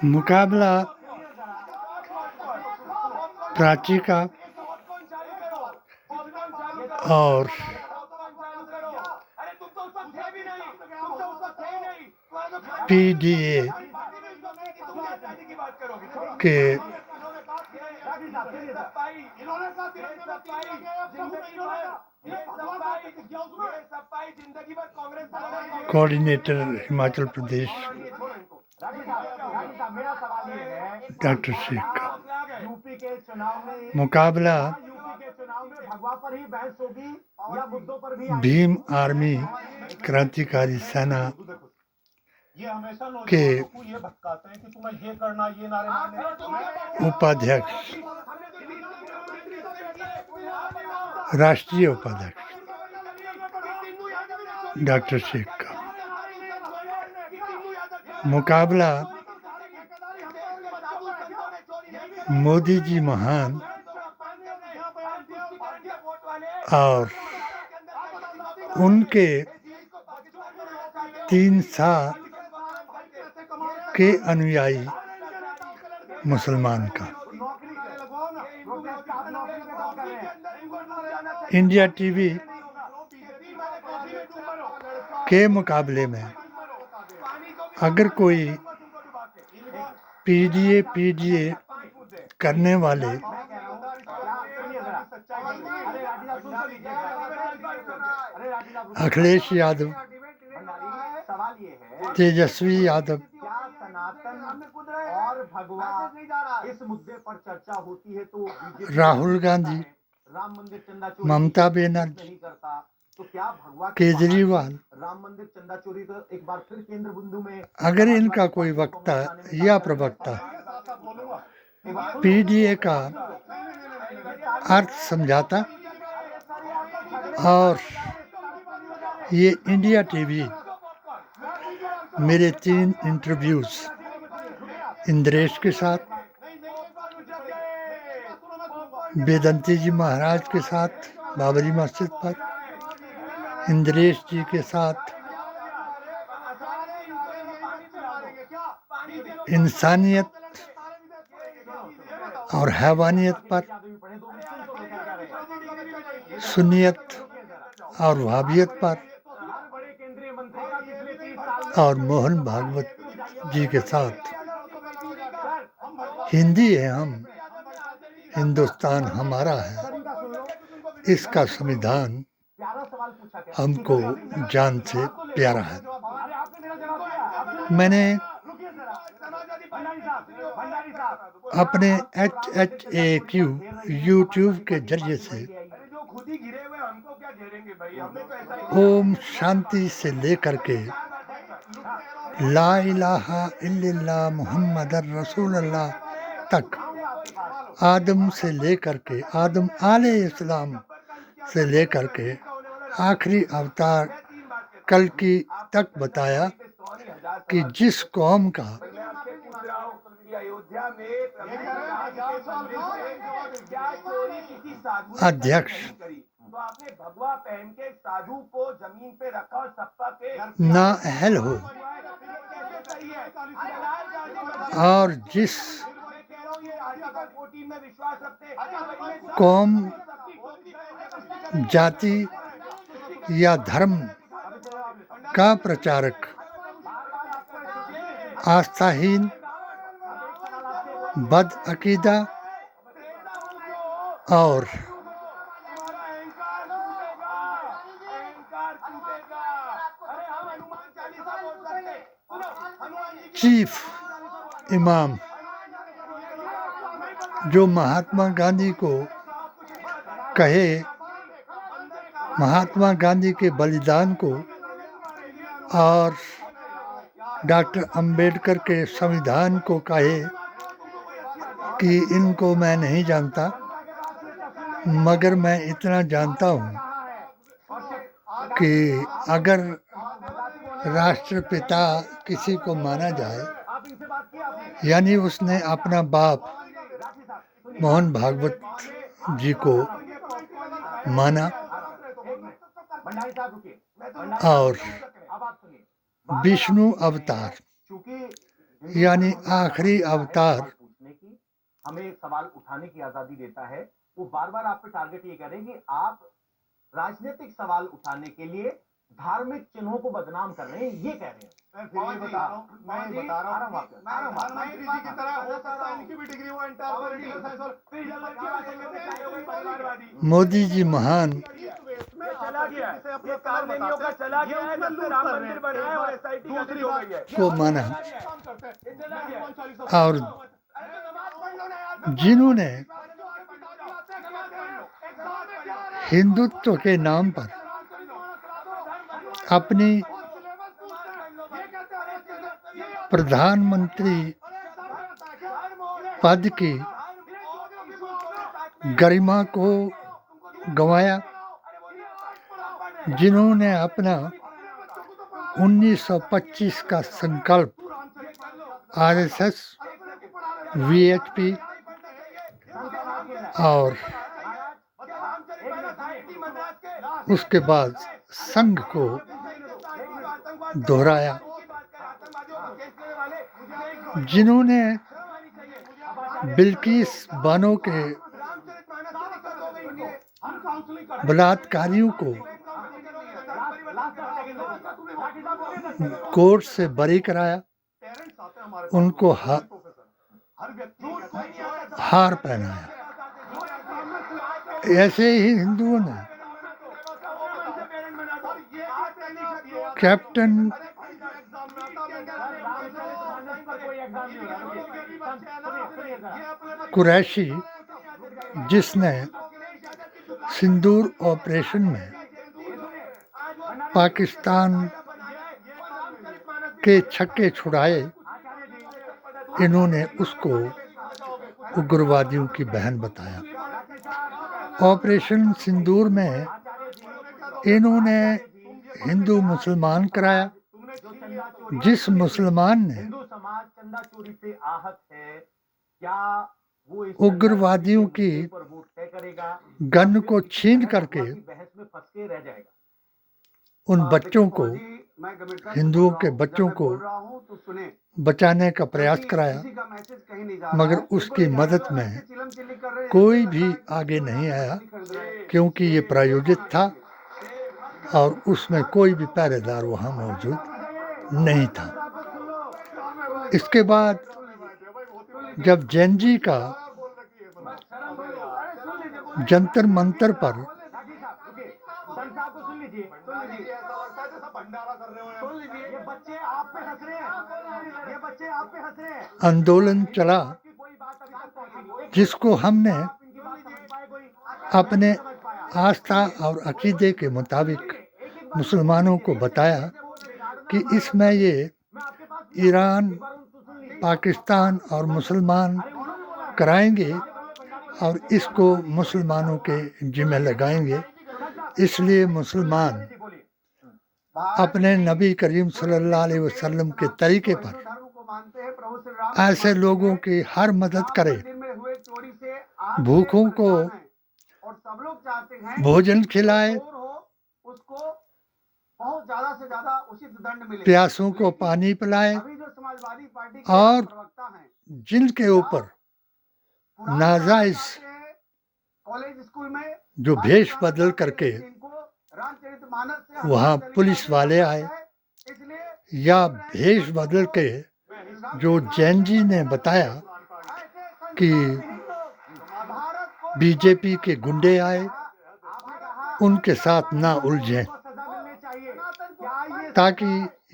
मुकाबला प्राची का और पीडीए के कोऑर्डिनेटर हिमाचल प्रदेश डॉक्टर शेख का मुकाबला भीम आर्मी क्रांतिकारी सेना के उपाध्यक्ष राष्ट्रीय उपाध्यक्ष डॉक्टर शेख का मुकाबला मोदी जी महान और उनके 3 साल के अनुयायी मुसलमान का। इंडिया टीवी के मुकाबले में अगर कोई पीडीए करने वाले अखिलेश यादव, तेजस्वी यादव और भगवान इस मुद्दे पर चर्चा होती है तो राहुल गांधी, ममता बनर्जी, केजरीवाल, राम मंदिर चंदा चोरी तो एक बार फिर केंद्र बिंदु में अगर इनका कोई वक्ता या प्रवक्ता पीडीए का अर्थ समझाता और ये इंडिया टीवी मेरे 3 इंटरव्यूज इंद्रेश के साथ, वेदंती जी महाराज के साथ बाबरी मस्जिद पर, इंद्रेश जी के साथ इंसानियत और हैवानियत पर, सुन्नियत और वहाबियत पर, और मोहन भागवत जी के साथ हिंदी है हम, हिंदुस्तान हमारा है, इसका संविधान हमको जान से प्यारा है। मैंने अपने HHAQ यूट्यूब के जरिए से ओम शांति से लेकर के ला इलाहा इल्लल्लाह मुहम्मदुर रसूलुल्लाह तक, आदम से लेकर के आदम अलैहिस्सलाम से लेकर के आखिरी अवतार कल्कि तक बताया कि जिस कौम का अध्यक्ष नाअहल हो और जिस कौम, जाति या धर्म का प्रचारक आस्थाहीन, बदअकीदा और चीफ इमाम जो महात्मा गांधी को कहे, महात्मा गांधी के बलिदान को और डॉक्टर अंबेडकर के संविधान को कहे कि इनको मैं नहीं जानता, मगर मैं इतना जानता हूँ कि अगर राष्ट्रपिता किसी को माना जाए, यानी उसने अपना बाप मोहन भागवत जी को माना और विष्णु अवतार यानी आखिरी अवतार हमें सवाल उठाने की आजादी देता है। वो बार बार आप पे टारगेट ये करें कि आप राजनीतिक सवाल उठाने के लिए धार्मिक चिन्हों को बदनाम कर रहे हैं, ये कह रहे हैं। मैं फिर ये बता रहा हूं, मैं बता रहा हूं, प्रधानमंत्री जी की तरह हो सकता है इनकी भी डिग्री वो इंटर पॉलिटिकल साइंस और फिर ये लड़की बात कहते हैं परिवारवादी। मोदी जी महान चला गया है, ये कानूनियों का चला गया है, जब से राम मंदिर बना है और एसआईटी दूसरी हो गई है को माना और जिन्होंने हिंदुत्व के नाम पर अपनी प्रधानमंत्री पद की गरिमा को गंवाया, जिन्होंने अपना 1925 का संकल्प आरएसएस, वीएचपी और उसके बाद संघ को दोहराया, जिन्होंने बिल्किस बानो के बलात्कारियों को कोर्ट से बरी कराया, उनको हार पहनाया। ऐसे ही हिंदुओं ने कैप्टन कुरैशी, जिसने सिंदूर ऑपरेशन में पाकिस्तान के छक्के छुड़ाए, इन्होंने उसको उग्रवादियों की बहन बताया। ऑपरेशन सिंदूर में इन्होंने हिंदू मुसलमान कराया। जिस मुसलमान ने उग्रवादियों की गन को छीन करके उन बच्चों को, हिंदुओं के बच्चों को बचाने का प्रयास कराया, मगर उसकी मदद में कोई भी आगे नहीं आया, क्योंकि ये प्रायोजित था और उसमें कोई भी पहरेदार वहाँ मौजूद नहीं था। इसके बाद जब जैन जी का जंतर मंतर पर आंदोलन चला, जिसको हमने अपने आस्था और अकीदे के मुताबिक मुसलमानों को बताया कि इसमें ये ईरान, पाकिस्तान और मुसलमान कराएंगे और इसको मुसलमानों के जिम्मे लगाएंगे। इसलिए मुसलमान अपने नबी करीम सल्लल्लाहु अलैहि वसल्लम के तरीके पर ऐसे लोगों की हर मदद करे, भूखों को भोजन खिलाए, प्यासों को पानी पिलाए और जिनके ऊपर नाजायज जो भेष बदल करके वहाँ पुलिस वाले आए या भेष बदल के जो जैन जी ने बताया कि बीजेपी के गुंडे आए, उनके साथ ना उलझें ताकि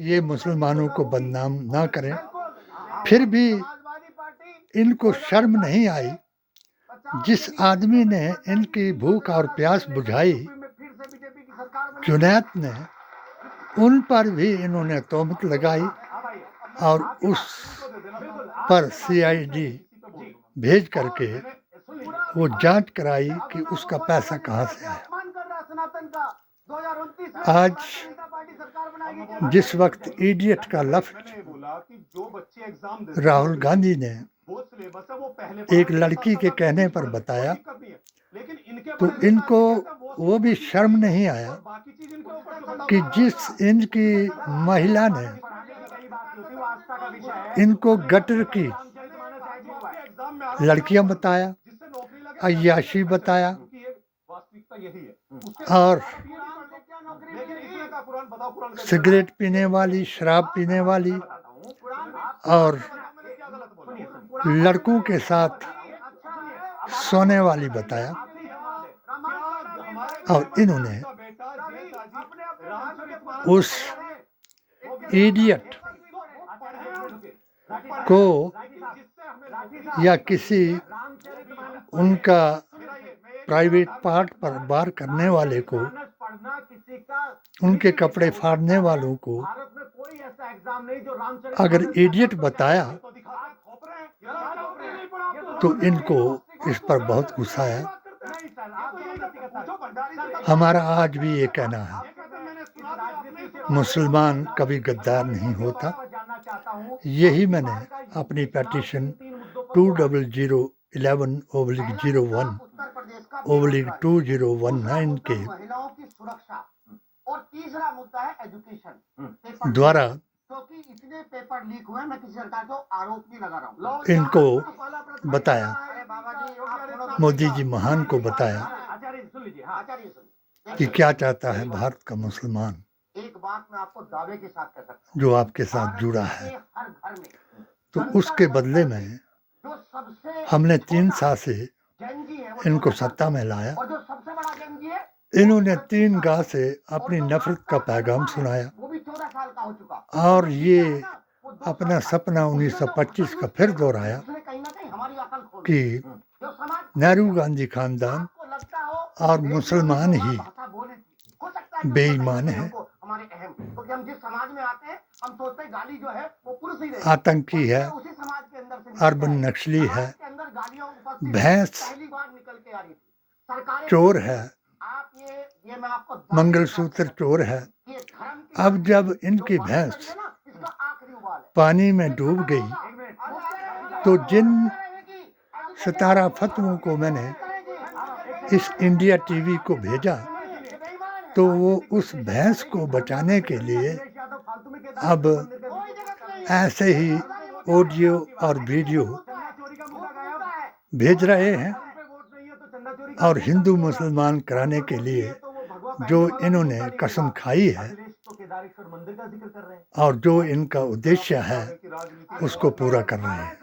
ये मुसलमानों को बदनाम ना करें। फिर भी इनको शर्म नहीं आई। जिस आदमी ने इनकी भूख और प्यास बुझाई, जुनैद ने, उन पर भी इन्होंने तोहमत लगाई और उस पर सीआईडी भेज करके वो जांच कराई कि उसका पैसा कहाँ से आया। आज जिस वक्त इडियट का लफ्ज राहुल गांधी ने एक लड़की के कहने पर बताया लेकिन इनके तो ऊपर इनको ऐसा वो भी शर्म नहीं आया और बाकी चीज इनके ऊपर कि जिस इनकी महिला ने पढ़ाने की कई बात होती है, वो आस्था का विषय है। इनको गटर की रामचरितमानस आज भी हुआ है। एग्जाम में आ रहा है, लड़कियां बताया, जिससे नौकरी लगे, अय्याशी बताया, क्योंकि ये वास्तविकता यही है। और लेकिन इसमें का कुरान बताओ, कुरान का सिगरेट पीने वाली, शराब पीने वाली और लड़कों के साथ सोने वाली बताया। और इन्होंने उस इडियट को या किसी उनका प्राइवेट पार्ट पर वार करने वाले को, उनके कपड़े फाड़ने वालों को अगर इडियट बताया तो इनको इस पर बहुत गुस्सा है। हमारा आज भी ये कहना है, मुसलमान कभी गद्दार नहीं होता। यही मैंने अपनी पेटिशन 2011/01/2019 के महिलाओं की सुरक्षा और तीसरा मुद्दा है एजुकेशन द्वारा क्योंकि इतने पेपर लीक हुए, मैं किसी सरकार को आरोप नहीं लगा रहा हूँ। इनको बताया, अरे बाबा जी, आप सुनो तो मोदी जी महान को बताया आचार्य सुन लीजिए। हाँ, आचार्य सुनिए। कि क्या चाहता है भारत का मुसलमान, एक बात मैं आपको दावे के साथ कह सकता हूँ, जो आपके साथ जुड़ा भारत है। के हर घर में तो उसके बदले में जो सबसे हमने 3 साल से गैंगी है वो इनको 14 साल सत्ता में लाया। और जो सबसे बड़ा गैंगी है इन्होंने 3 गाह से अपनी नफरत का पैगाम सुनाया वो भी 14 साल का हो चुका। और ये वो 2 अपना सपना 1925 का फिर दोहराया उसने कहीं ना कहीं हमारी अकल खोल कि दी। जो समाज नेहरू गांधी खानदान आपको लगता हो और मुसलमान ही भाषा बोले थी, हो सकता है कि बेईमान उसका है, हमको हमारे अहम, क्योंकि हम जिस समाज में आते हैं हम सोचते हैं गाली जो है वो पुरुष ही देगा। आतंकी है, उसी समाज के अंदर से अर्बन नक्सली है, समाज के अंदर गालियां उपस्थित भैंस पहली बार निकल के आ रही थी। सरकारें चोर है, आप ये मैं आपको मंगलसूत्र चोर है। ये धर्म की अब जब इनकी बात भैंस करिए ना, इसका आखिरी उबाल है। पानी में डूब गई तो जिन सितारा फतवों को मैंने इस इंडिया टीवी को भेजा तो वो उस भैंस को बचाने के लिए अब ऐसे ही ऑडियो और वीडियो भेज रहे हैं और हिंदू मुसलमान कराने के लिए जो इन्होंने कसम खाई है और जो इनका उद्देश्य है उसको पूरा कर रहे हैं।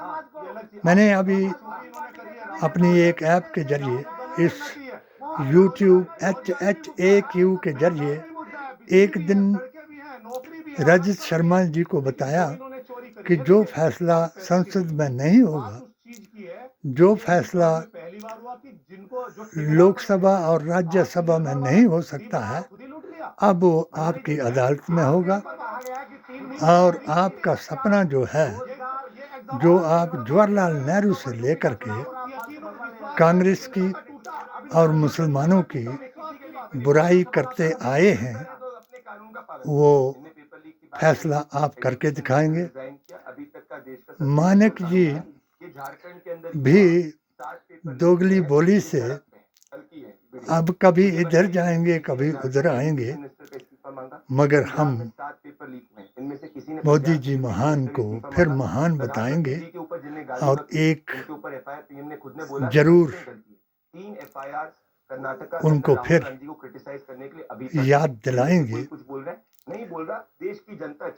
मैंने अभी अपनी एक ऐप के जरिए इस YouTube HHAQ के जरिए एक दिन रजत शर्मा जी को बताया कि जो फैसला संसद में नहीं होगा, जो फैसला लोकसभा और राज्यसभा में नहीं हो सकता है, अब वो आपकी अदालत में होगा और आपका सपना जो है, जो आप जवाहरलाल नेहरू से लेकर के कांग्रेस की और मुसलमानों की बुराई करते आए हैं, वो फैसला आप करके दिखाएंगे। मानिक जी भी दोगली बोली से अब कभी इधर जाएंगे कभी उधर आएंगे, मगर हम मोदी जी महान को फिर महान बताएंगे और एक जरूर उनको फिर याद दिलाएंगे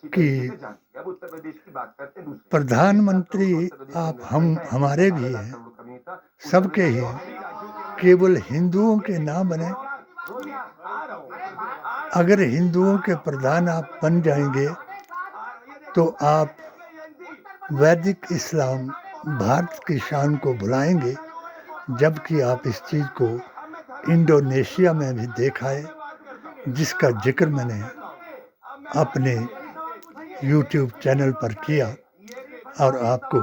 कि प्रधानमंत्री आप हमारे भी हैं, सबके ही हैं, केवल हिंदुओं के ना बने। अगर हिंदुओं के प्रधान आप बन जाएंगे तो आप वैदिक इस्लाम भारत की शान को भुलाएंगे, जबकि आप इस चीज़ को इंडोनेशिया में भी देखा है, जिसका जिक्र मैंने अपने YouTube चैनल पर किया और आपको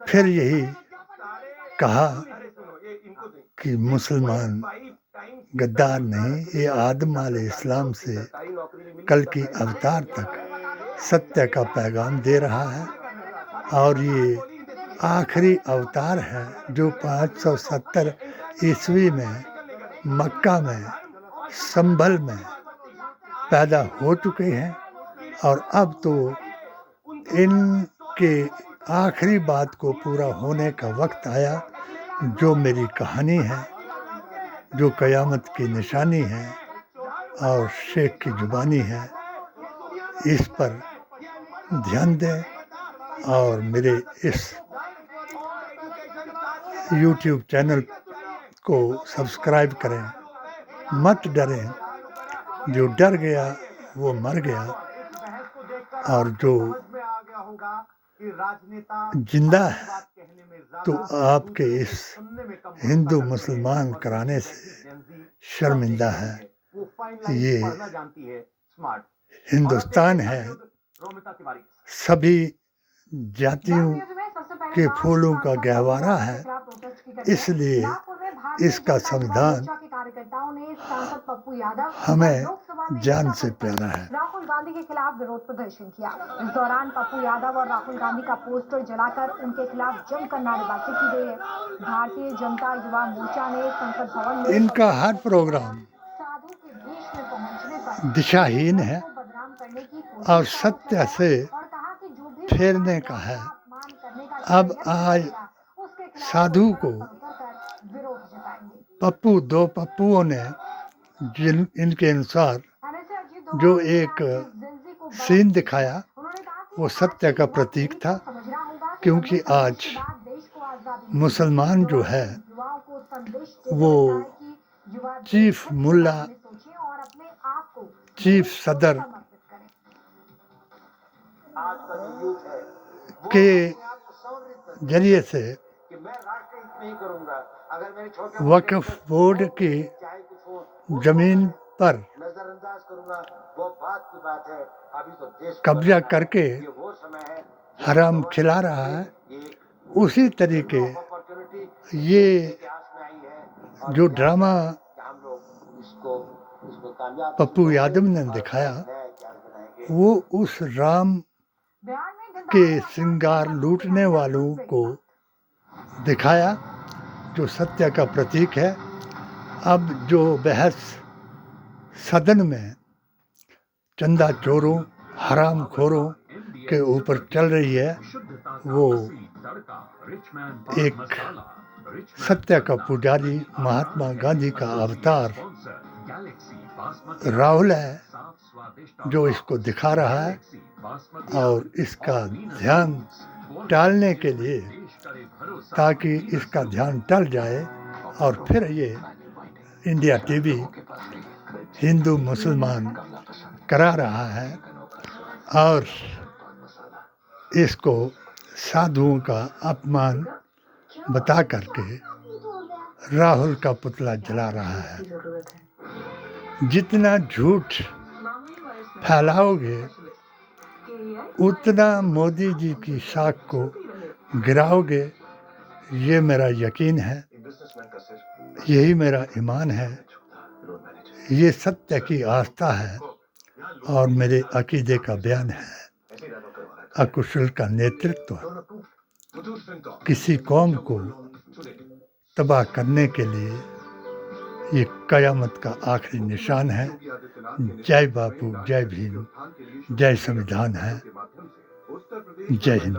फिर यही कहा कि मुसलमान गद्दार नहीं, ये आदम अलैहिस्सलाम से कल की अवतार तक सत्य का पैगाम दे रहा है और ये आखिरी अवतार है जो 570 ईस्वी में मक्का में संभल में पैदा हो चुके हैं और अब तो इनके आखिरी बात को पूरा होने का वक्त आया, जो मेरी कहानी है, जो क़यामत की निशानी है और शेख की ज़ुबानी है। इस पर ध्यान दें और मेरे इस यूट्यूब चैनल को सब्सक्राइब करें। मत डरें, जो डर गया वो मर गया और जो जिंदा है तो आपके इस हिंदू मुसलमान कराने से शर्मिंदा है। ये हिंदुस्तान है, सभी जातियों के फूलों का गहवारा है, इसलिए इसका संविधान हमें जान से प्यारा है। राहुल गांधी के खिलाफ विरोध प्रदर्शन किया। इस दौरान पप्पू यादव और राहुल गांधी का पोस्टर जलाकर उनके खिलाफ जमकर नारेबाजी की गई है। भारतीय जनता युवा मोर्चा ने संसद भवन में इनका हर प्रोग्राम साधु के भेष में पहुंचने पर दिशाहीन है को बदनाम करने की कोशिश और सत्य से और कहा कि जो भी फेरने का है। अपमान करने का अब आज उसके खिलाफ साधु को उतरकर विरोध जताएंगे। पप्पू, दो पप्पुओं ने जिन इनके अनुसार जो एक सीन दिखाया वो सत्य का प्रतीक था, क्योंकि आज मुसलमान जो है वो चीफ मुल्ला, चीफ सदर के जरिए से वक्फ बोर्ड की जमीन पर कब्जा करके हराम खिला रहा है। उसी तरीके ये जो ड्रामा पप्पू यादव ने दिखाया वो उस राम के श्रृंगार लूटने वालों को दिखाया जो सत्य का प्रतीक है। अब जो बहस सदन में चंदा चोरों, हराम खोरों के ऊपर चल रही है, वो एक सत्य का पुजारी महात्मा गांधी का अवतार राहुल है जो इसको दिखा रहा है और इसका ध्यान टालने के लिए, ताकि इसका ध्यान टल जाए और फिर ये इंडिया टीवी हिंदू मुसलमान करा रहा है और इसको साधुओं का अपमान बता करके राहुल का पुतला जला रहा है। जितना झूठ फैलाओगे उतना मोदी जी की साख को गिराओगे, ये मेरा यकीन है, यही मेरा ईमान है, ये सत्य की आस्था है और मेरे अकीदे का बयान है। अकुशल का नेतृत्व किसी कौम को तबाह करने के लिए ये कयामत का आखिरी निशान है। जय बापू, जय भीम, जय संविधान है, जय हिंद।